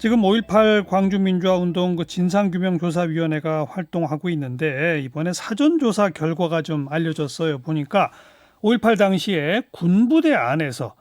지금 5.18 광주민주화운동 진상규명조사위원회가 활동하고 있는데 이번에 사전조사 결과가 좀 알려졌어요. 보니까 5.18 당시에 군부대 안에서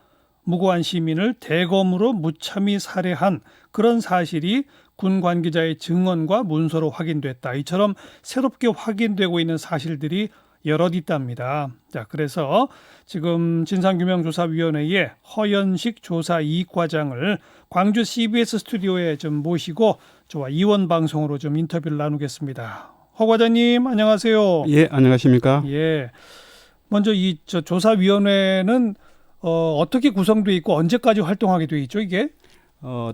무고한 시민을 대검으로 무참히 살해한 그런 사실이 군 관계자의 증언과 문서로 확인됐다. 이처럼 새롭게 확인되고 있는 사실들이 여럿 있답니다. 자, 그래서 지금 진상규명조사위원회의 허연식 조사 이익과장을 광주 CBS 스튜디오에 좀 모시고 저와 이원 방송으로 좀 인터뷰를 나누겠습니다. 허 과장님, 안녕하세요. 예, 안녕하십니까? 예. 먼저 이 조사위원회는 어떻게 구성되어 있고 언제까지 활동하게 되어 있죠, 이게?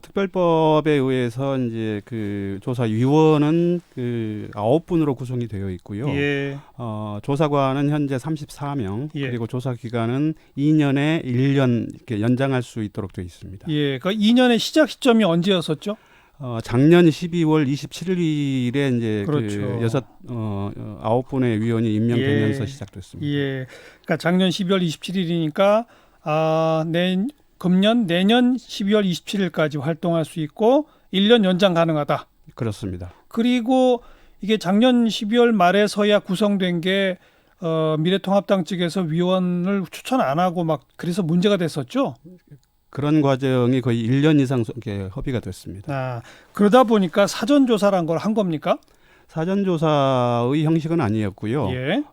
특별법에 의해서 이제 그 조사위원은 그 9분으로 구성이 되어 있고요. 예. 조사관은 현재 34명, 예. 그리고 조사 기간은 2년에 1년 이렇게 연장할 수 있도록 되어 있습니다. 예. 그 2년의 시작 시점이 언제였었죠? 작년 12월 27일에 이제 그렇죠. 그 9분의 위원이 임명되면서 예. 시작됐습니다. 예. 그러니까 작년 12월 27일이니까 금년 내년 12월 27일까지 활동할 수 있고 1년 연장 가능하다. 그렇습니다. 그리고 이게 작년 12월 말에서야 구성된 게 미래통합당 측에서 위원을 추천 안 하고 막 그래서 문제가 됐었죠. 그런 과정이 거의 1년 이상 이렇게 협의가 됐습니다. 그러다 보니까 사전조사란 걸 한 겁니까? 사전조사의 형식은 아니었고요. 예.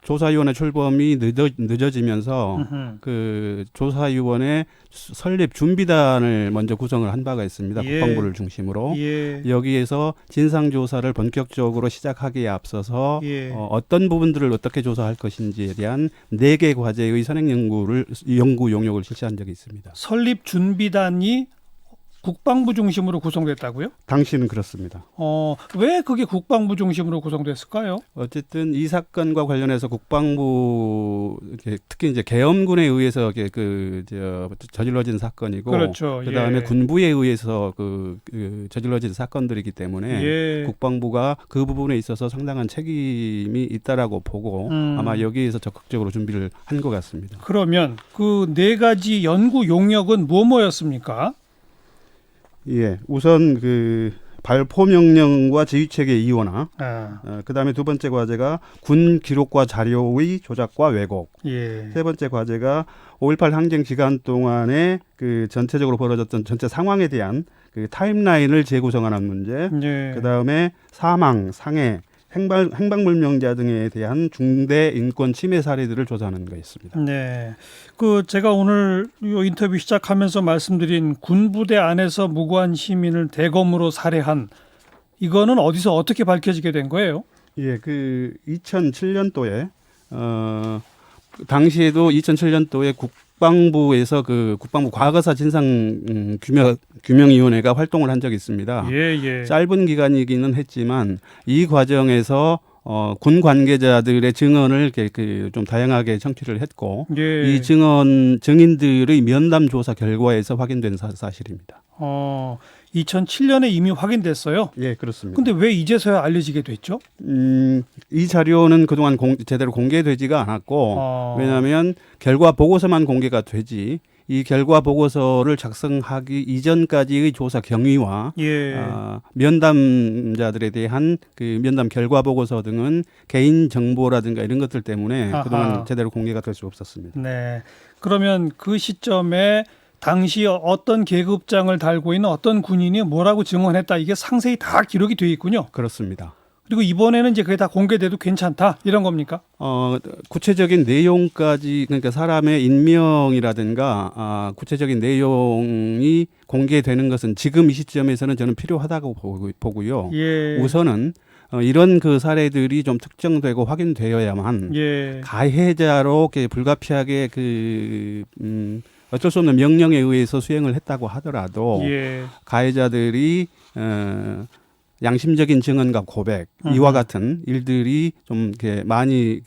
조사위원회 출범이 늦어지면서 음흠. 그 조사위원회 설립 준비단을 먼저 구성을 한 바가 있습니다. 예. 국방부를 중심으로. 예. 여기에서 진상조사를 본격적으로 시작하기에 앞서서 예. 어떤 부분들을 어떻게 조사할 것인지에 대한 4개 과제의 선행 연구 용역을 실시한 적이 있습니다. 설립 준비단이 국방부 중심으로 구성됐다고요? 당시는 그렇습니다. 왜 그게 국방부 중심으로 구성됐을까요? 어쨌든 이 사건과 관련해서 국방부 특히 이제 계엄군에 의해서 저질러진 사건이고, 그렇죠. 그다음에 예. 군부에 의해서 저질러진 사건들이기 때문에 예. 국방부가 그 부분에 있어서 상당한 책임이 있다라고 보고 아마 여기에서 적극적으로 준비를 한 것 같습니다. 그러면 그 4가지 연구 용역은 뭐였습니까? 예, 우선 그 발포 명령과 지휘체계 이원화. 그다음에 2번째 과제가 군 기록과 자료의 조작과 왜곡. 예. 3번째 과제가 5.18 항쟁 기간 동안에 그 전체적으로 벌어졌던 전체 상황에 대한 그 타임라인을 재구성하는 문제. 예. 그다음에 사망, 상해, 행방불명자 등에 대한 중대 인권 침해 사례들을 조사하는 거였습니다. 네. 제가 오늘 이 인터뷰 시작하면서 말씀드린 군부대 안에서 무고한 시민을 대검으로 살해한 이거는 어디서 어떻게 밝혀지게 된 거예요? 예, 그 2007년도에 당시에도 2007년도에 국방부에서 그 국방부 과거사 진상 규명위원회가 활동을 한 적이 있습니다. 예. 짧은 기간이기는 했지만 이 과정에서 군 관계자들의 증언을 좀 다양하게 청취를 했고, 예. 이 증인들의 면담 조사 결과에서 확인된 사실입니다. 2007년에 이미 확인됐어요. 예, 그렇습니다. 근데 왜 이제서야 알려지게 됐죠? 이 자료는 그동안 제대로 공개되지가 않았고, 왜냐하면 결과 보고서만 공개가 되지, 이 결과 보고서를 작성하기 이전까지의 조사 경위와 면담자들에 대한 그 면담 결과 보고서 등은 개인 정보라든가 이런 것들 때문에 그동안 제대로 공개가 될 수 없었습니다. 네. 그러면 그 시점에 당시 어떤 계급장을 달고 있는 어떤 군인이 뭐라고 증언했다, 이게 상세히 다 기록이 되어 있군요. 그렇습니다. 그리고 이번에는 이제 그게 다 공개돼도 괜찮다, 이런 겁니까? 구체적인 내용까지, 그러니까 사람의 인명이라든가 구체적인 내용이 공개되는 것은 지금 이 시점에서는 저는 필요하다고 보고요. 예. 우선은 이런 그 사례들이 좀 특정되고 확인되어야만 가해자로 불가피하게 어쩔 수 없는 명령에 의해서 수행을 했다고 하더라도 가해자들이 양심적인 증언과 고백, 이와 같은 일들이 좀 이렇게 많이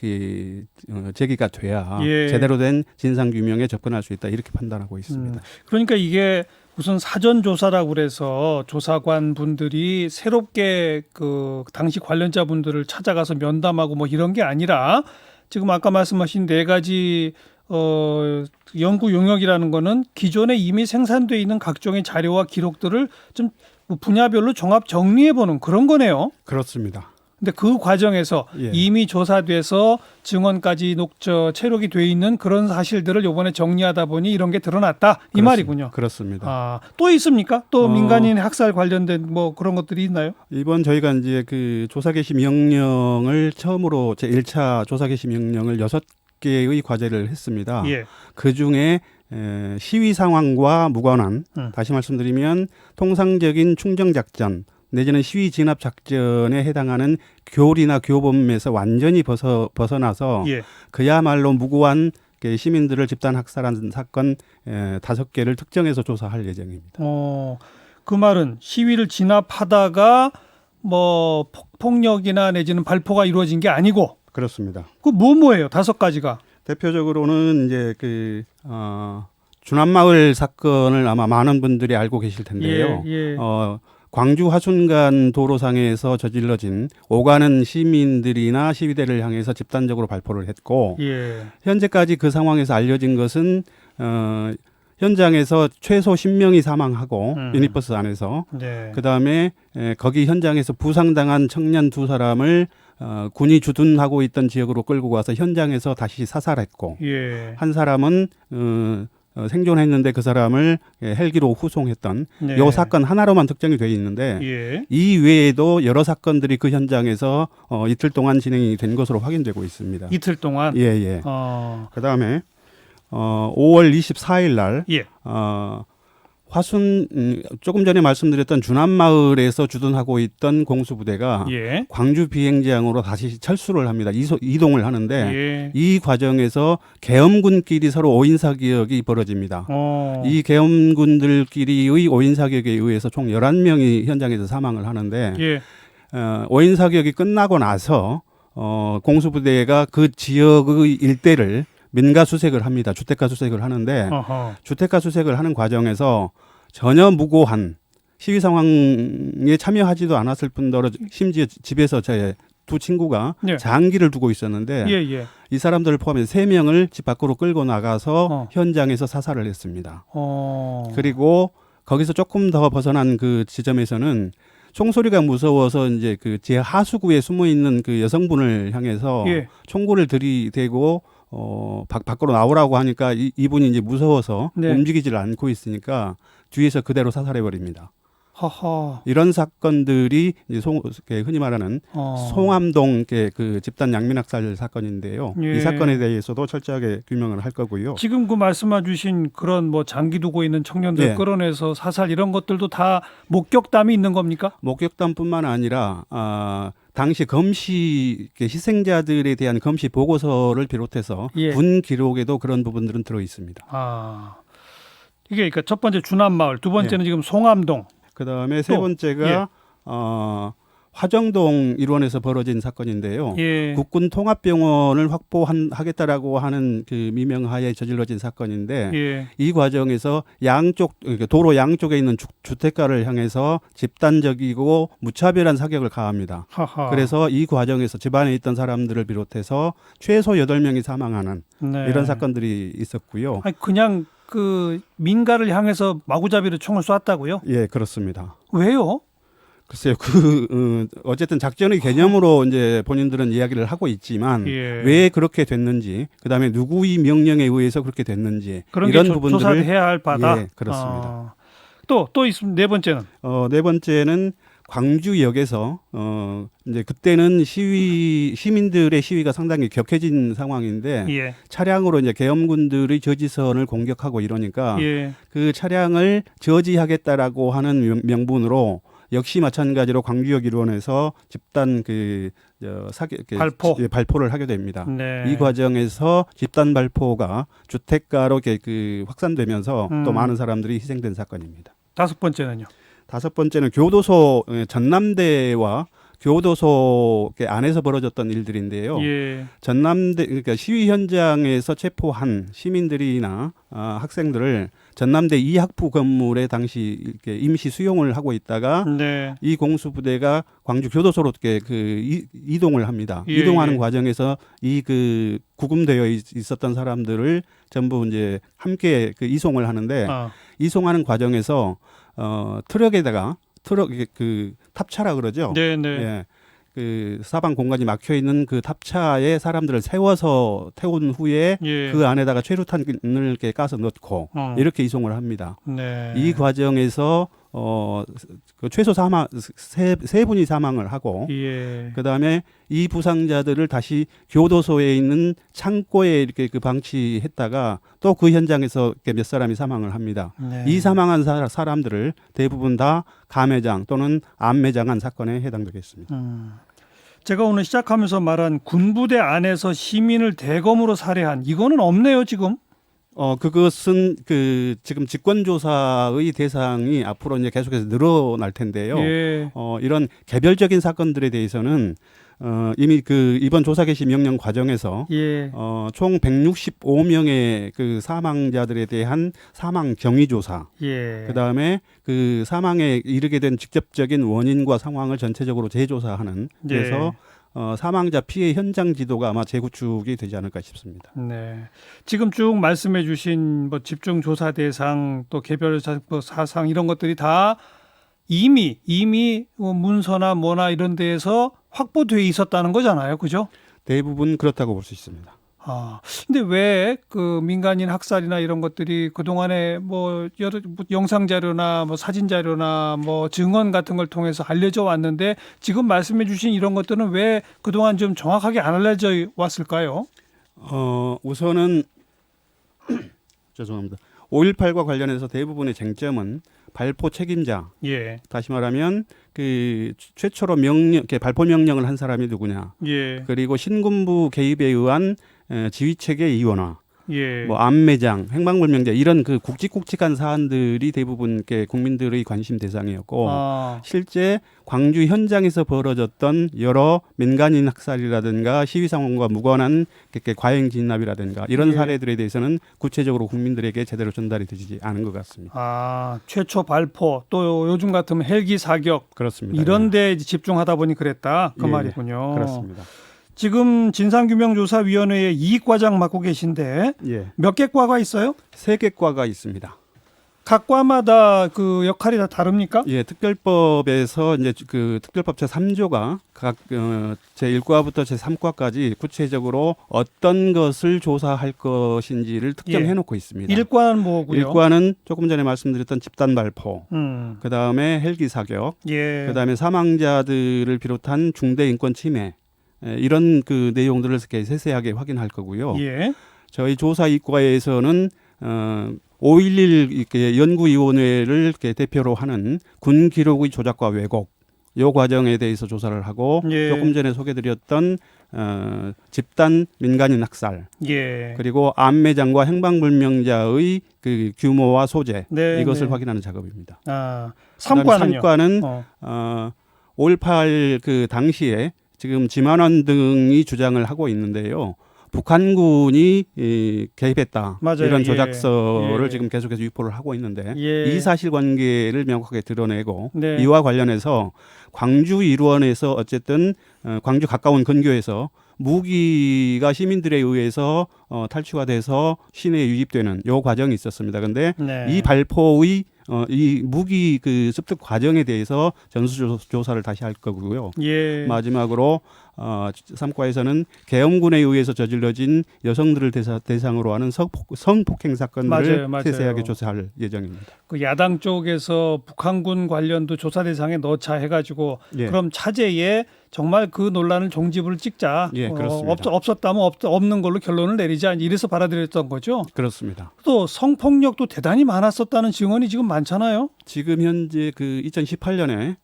제기가 돼야 제대로 된 진상규명에 접근할 수 있다, 이렇게 판단하고 있습니다. 그러니까 이게 무슨 사전조사라고 그래서 조사관 분들이 새롭게 그 당시 관련자 분들을 찾아가서 면담하고 뭐 이런 게 아니라 지금 아까 말씀하신 4가지 연구 용역이라는 거는 기존에 이미 생산돼 있는 각종의 자료와 기록들을 좀 분야별로 종합 정리해 보는 그런 거네요. 그렇습니다. 근데 그 과정에서 예. 이미 조사돼서 증언까지 체록이 돼 있는 그런 사실들을 이번에 정리하다 보니 이런 게 드러났다 이 말이군요. 그렇습니다. 아, 또 있습니까? 또 민간인 학살 관련된 뭐 그런 것들이 있나요? 이번 저희가 이제 그 조사 개시 명령을 처음으로 제 1차 조사 개시 명령을 6개의 과제를 했습니다. 예. 그 중에 시위 상황과 무관한 다시 말씀드리면 통상적인 충정 작전 내지는 시위 진압 작전에 해당하는 교리나 교범에서 완전히 벗어나서 예. 그야말로 무고한 시민들을 집단 학살한 사건 5개를 특정해서 조사할 예정입니다. 그 말은 시위를 진압하다가 뭐 폭력이나 내지는 발포가 이루어진 게 아니고 그렇습니다. 그 뭐예요? 5가지가. 대표적으로는 이제 주남마을 사건을 아마 많은 분들이 알고 계실 텐데요. 예. 광주 화순간 도로상에서 저질러진 오가는 시민들이나 시위대를 향해서 집단적으로 발포를 했고 예. 현재까지 그 상황에서 알려진 것은 현장에서 최소 10명이 사망하고 미니버스 안에서 네. 그다음에 거기 현장에서 부상당한 청년 2사람을 군이 주둔하고 있던 지역으로 끌고 가서 현장에서 다시 사살했고 예. 한 사람은 생존했는데 그 사람을 헬기로 후송했던 네. 이 사건 하나로만 특정이 돼 있는데 예. 이 외에도 여러 사건들이 그 현장에서 이틀 동안 진행이 된 것으로 확인되고 있습니다. 이틀 동안. 예. 그다음에 5월 24일 날 예. 조금 전에 말씀드렸던 주남마을에서 주둔하고 있던 공수부대가 예. 광주 비행장으로 다시 철수를 합니다. 이동을 하는데 예. 이 과정에서 계엄군끼리 서로 오인사격이 벌어집니다. 이 계엄군들끼리의 오인사격에 의해서 총 11명이 현장에서 사망을 하는데 예. 오인사격이 끝나고 나서 공수부대가 그 지역의 일대를 민가 수색을 합니다. 주택가 수색을 하는데 주택가 수색을 하는 과정에서 전혀 무고한 시위 상황에 참여하지도 않았을 뿐더러 심지어 집에서 제 2 친구가 예. 장기를 두고 있었는데 예. 이 사람들을 포함해서 3명을 집 밖으로 끌고 나가서 현장에서 사살을 했습니다. 그리고 거기서 조금 더 벗어난 그 지점에서는 총소리가 무서워서 이제 그 제 하수구에 숨어 있는 그 여성분을 향해서 예. 총구를 들이대고 밖으로 나오라고 하니까 이분이 이제 무서워서 네. 움직이질 않고 있으니까 뒤에서 그대로 사살해 버립니다. 하하. 이런 사건들이 이제 흔히 말하는 송암동 그 집단 양민학살 사건인데요. 예. 이 사건에 대해서도 철저하게 규명을 할 거고요. 지금 그 말씀해 주신 그런 뭐 장기 두고 있는 청년들 예. 끌어내서 사살 이런 것들도 다 목격담이 있는 겁니까? 목격담뿐만 아니라 당시 검시 희생자들에 대한 검시 보고서를 비롯해서 예. 군 기록에도 그런 부분들은 들어 있습니다. 이게 그러니까 첫 번째 주남마을, 두 번째는 지금 송암동. 그다음에 세 번째가 화정동 일원에서 벌어진 사건인데요. 예. 국군 통합병원을 확보하겠다라고 하는 그 미명하에 저질러진 사건인데 예. 이 과정에서 그러니까 도로 양쪽에 있는 주택가를 향해서 집단적이고 무차별한 사격을 가합니다. 하하. 그래서 이 과정에서 집안에 있던 사람들을 비롯해서 최소 8명이 사망하는 네. 이런 사건들이 있었고요. 아니, 그냥 그 민가를 향해서 마구잡이로 총을 쐈다고요? 예, 그렇습니다. 왜요? 글쎄요, 어쨌든 작전의 개념으로 이제 본인들은 이야기를 하고 있지만 예. 왜 그렇게 됐는지, 그 다음에 누구의 명령에 의해서 그렇게 됐는지 그런 이런 게 부분들을 조사를 해야 할 바다. 예, 그렇습니다. 또 있습니다. 네 번째는 네 번째는 광주역에서 이제 그때는 시민들의 시위가 상당히 격해진 상황인데 예. 차량으로 이제 계엄군들의 저지선을 공격하고 이러니까 예. 그 차량을 저지하겠다라고 하는 명분으로 역시 마찬가지로 광주역 일원에서 집단 발포를 하게 됩니다. 네. 이 과정에서 집단 발포가 주택가로 확산되면서 또 많은 사람들이 희생된 사건입니다. 5번째는요? 5번째는 교도소 전남대와 교도소 안에서 벌어졌던 일들인데요. 예. 전남대 그러니까 시위 현장에서 체포한 시민들이나 학생들을 전남대 2학부 건물에 당시 이렇게 임시 수용을 하고 있다가 네. 이 공수부대가 광주 교도소로 이렇게 이동을 합니다. 예, 이동하는 예. 과정에서 이 구금되어 있었던 사람들을 전부 이제 함께 이송을 하는데 이송하는 과정에서 트럭에다가 탑차라 그러죠. 네네. 예. 사방 공간이 막혀 있는 그 탑차에 사람들을 세워서 태운 후에 예. 그 안에다가 최루탄을 이렇게 까서 넣고 이렇게 이송을 합니다. 네. 이 과정에서 최소 세 분이 사망을 하고 예. 그다음에 이 부상자들을 다시 교도소에 있는 창고에 이렇게 방치했다가 또 그 현장에서 몇 사람이 사망을 합니다. 네. 이 사망한 사람들을 대부분 다 감매장 또는 암매장한 사건에 해당되겠습니다. 제가 오늘 시작하면서 말한 군부대 안에서 시민을 대검으로 살해한 이거는 없네요 지금. 그것은 지금 직권조사의 대상이 앞으로 이제 계속해서 늘어날 텐데요. 예. 이런 개별적인 사건들에 대해서는 이미 이번 조사 개시 명령 과정에서 예. 총 165명의 사망자들에 대한 사망 경위 조사, 예. 그다음에 사망에 이르게 된 직접적인 원인과 상황을 전체적으로 재조사하는 그래서 사망자 피해 현장 지도가 아마 재구축이 되지 않을까 싶습니다. 네. 지금 쭉 말씀해 주신 집중 조사 대상 또 개별 사상 이런 것들이 다 이미 문서나 뭐나 이런 데에서 확보돼 있었다는 거잖아요. 그죠? 대부분 그렇다고 볼 수 있습니다. 근데 왜 민간인 학살이나 이런 것들이 그동안에 여러 영상 자료나 사진 자료나 증언 같은 걸 통해서 알려져 왔는데 지금 말씀해 주신 이런 것들은 왜 그동안 좀 정확하게 안 알려져 왔을까요? 우선은 죄송합니다. 5.18과 관련해서 대부분의 쟁점은 발포 책임자. 예. 다시 말하면 최초로 발포 명령을 한 사람이 누구냐. 예. 그리고 신군부 개입에 의한 지휘 체계 이원화. 예. 암매장, 행방불명자 이런 굵직굵직한 사안들이 대부분 국민들의 관심 대상이었고 실제 광주 현장에서 벌어졌던 여러 민간인 학살이라든가 시위 상황과 무관한 과잉 진압이라든가 이런 사례들에 대해서는 구체적으로 국민들에게 제대로 전달이 되지 않은 것 같습니다. 최초 발포 또 요즘 같으면 헬기 사격 그렇습니다. 이런 데 집중하다 보니 그랬다 그 예, 말이군요. 그렇습니다. 지금 진상규명조사위원회의 이익과장 맡고 계신데 몇 개 과가 있어요? 3개 과가 있습니다. 각 과마다 역할이 다 다릅니까? 예, 특별법에서 이제 특별법 제3조가 각 제1과부터 제3과까지 구체적으로 어떤 것을 조사할 것인지를 특정해 놓고 있습니다. 1과는 뭐고요? 1과는 조금 전에 말씀드렸던 집단 발포, 그다음에 헬기 사격, 그다음에 사망자들을 비롯한 중대 인권 침해 이런 내용들을 이렇게 세세하게 확인할 거고요. 저희 조사 이과에서는 5.11 연구위원회를 이렇게 대표로 하는 군 기록의 조작과 왜곡 이 과정에 대해서 조사를 하고 조금 전에 소개드렸던 집단 민간인 학살 그리고 암매장과 행방불명자의 규모와 소재 이것을 확인하는 작업입니다. 3과는요? 3과는 5.18 당시에 지금 지만원 등이 주장을 하고 있는데요. 북한군이 개입했다. 맞아요. 이런 조작서를 지금 계속해서 유포를 하고 있는데 이 사실관계를 명확하게 드러내고 이와 관련해서 광주 일원에서 어쨌든 광주 가까운 근교에서 무기가 시민들에 의해서 탈취가 돼서 시내에 유입되는 요 과정이 있었습니다. 그런데 이 발포의 이 무기 습득 과정에 대해서 전수조사를 다시 할 거고요. 마지막으로 3과에서는 계엄군에 의해서 저질러진 여성들을 대상으로 하는 성폭행 사건들을 세세하게 조사할 예정입니다. 야당 쪽에서 북한군 관련도 조사 대상에 넣자 해가지고 그럼 차제에 정말 그 논란을 종지부를 찍자. 그렇습니다. 없었다면 없는 걸로 결론을 내리자. 이래서 받아들였던 거죠. 그렇습니다. 또 성폭력도 대단히 많았었다는 증언이 지금 많잖아요. 지금 현재 2018년에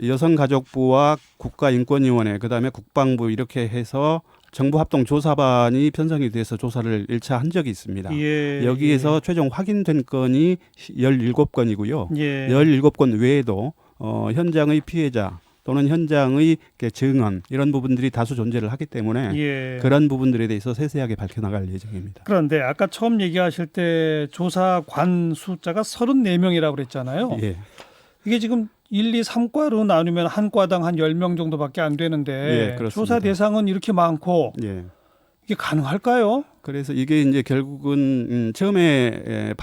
여성가족부와 국가인권위원회 그다음에 국방부 이렇게 해서 정부 합동 조사반이 편성이 돼서 조사를 1차 한 적이 있습니다. 여기에서 최종 확인된 건이 17건이고요. 17건 외에도 현장의 피해자 또는 현장의 증언 이런 부분들이 다수 존재를 하기 때문에 예. 그런 부분들에 대해서 세세하게 밝혀나갈 예정입니다. 그런데 아까 처음 얘기하실 때 조사관 숫자가 34명이라고 그랬잖아요. 예. 이게 지금 1, 2, 3과로 나누면 한 과당 한 10명 정도밖에 안 되는데 예, 그렇습니다. 조사 대상은 이렇게 많고 예. 이게 가능할까요? 그래서 이게 이제 결국은 처음에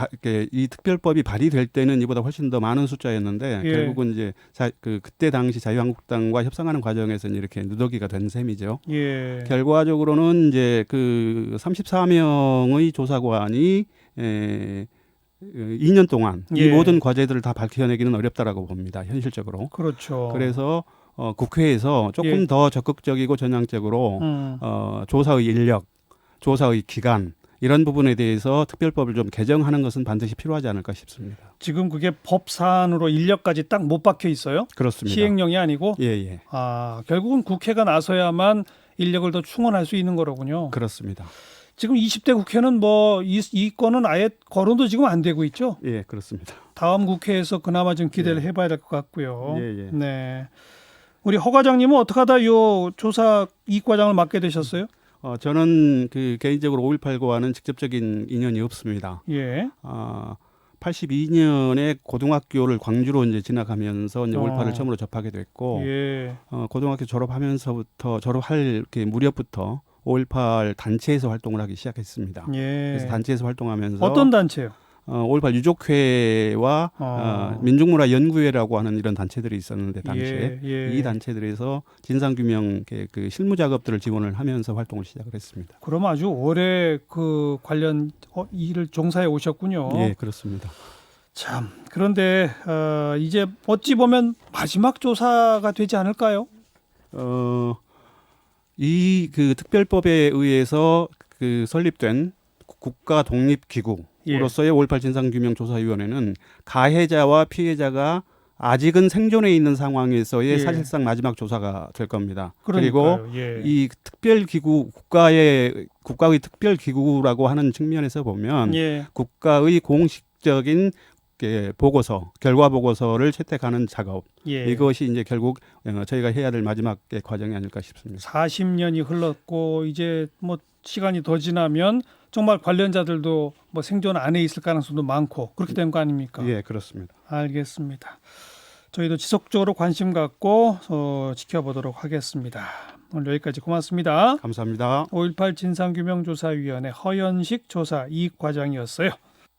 이 특별법이 발의될 때는 이보다 훨씬 더 많은 숫자였는데 예. 결국은 이제 그때 당시 자유한국당과 협상하는 과정에서 이렇게 누더기가 된 셈이죠. 예. 결과적으로는 이제 그 34명의 조사관이 2년 동안 이 예. 모든 과제들을 다 밝혀내기는 어렵다라고 봅니다. 현실적으로. 그렇죠. 그래서 국회에서 조금 예. 더 적극적이고 전향적으로 조사의 인력, 조사의 기간 이런 부분에 대해서 특별법을 좀 개정하는 것은 반드시 필요하지 않을까 싶습니다. 지금 그게 법 사안으로 인력까지 딱 못 박혀 있어요? 그렇습니다. 시행령이 아니고? 예. 결국은 국회가 나서야만 인력을 더 충원할 수 있는 거로군요. 그렇습니다. 지금 20대 국회는 뭐 이 건은 아예 거론도 지금 안 되고 있죠? 예, 그렇습니다. 다음 국회에서 그나마 좀 기대를 해봐야 될 것 같고요. 예. 네. 우리 허 과장님은 어떻게 하다 요 조사 이과장을 맡게 되셨어요? 저는 그 개인적으로 5.18과는 직접적인 인연이 없습니다. 예. 82년에 고등학교를 광주로 이제 진학하면서 이제 5.18을 처음으로 접하게 됐고, 예. 고등학교 졸업하면서부터 졸업할 이렇게 무렵부터 5.18 단체에서 활동을 하기 시작했습니다. 예. 그래서 단체에서 활동하면서 어떤 단체요? 5.18 유족회와 민중문화연구회라고 하는 이런 단체들이 있었는데 당시에 이 단체들에서 진상규명 그 실무 작업들을 지원을 하면서 활동을 시작을 했습니다. 그럼 아주 오래 그 관련 일을 종사해 오셨군요. 예, 그렇습니다. 참 그런데 이제 어찌 보면 마지막 조사가 되지 않을까요? 이 그 특별법에 의해서 그 설립된 국가 독립 기구로서의 5.18 진상규명조사위원회는 가해자와 피해자가 아직은 생존해 있는 상황에서의 사실상 마지막 조사가 될 겁니다. 그러니까요. 그리고 이 특별 기구 국가의 특별 기구라고 하는 측면에서 보면 국가의 공식적인 보고서, 결과 보고서를 채택하는 작업 이것이 이제 결국 저희가 해야 될 마지막 과정이 아닐까 싶습니다. 40년이 흘렀고 이제 뭐 시간이 더 지나면 정말 관련자들도 뭐 생존 안에 있을 가능성도 많고 그렇게 된 거 아닙니까? 예, 그렇습니다. 알겠습니다. 저희도 지속적으로 관심 갖고 지켜보도록 하겠습니다. 오늘 여기까지 고맙습니다. 감사합니다. 5.18 진상규명조사위원회 허연식 조사 2과장이었어요.